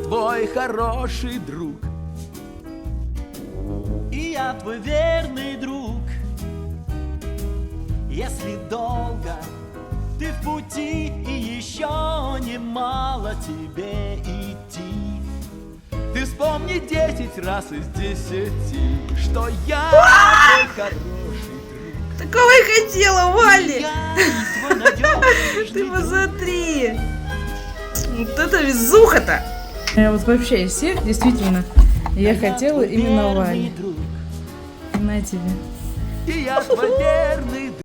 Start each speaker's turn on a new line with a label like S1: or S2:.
S1: твой хороший друг.
S2: И я твой верный друг. Если долго ты в пути и еще немало тебе идти,
S1: ты вспомни 10 раз из 10, что я твой хороший друг.
S3: Такого и хотела, Вали!
S2: я твой надежный
S3: Ты
S2: друг.
S3: посмотри! Вот это везуха-то! Вот вообще из всех, действительно, я хотела
S2: твой
S3: именно
S2: верный
S3: Вали.
S2: друг.
S3: На тебе.
S1: И я твой верный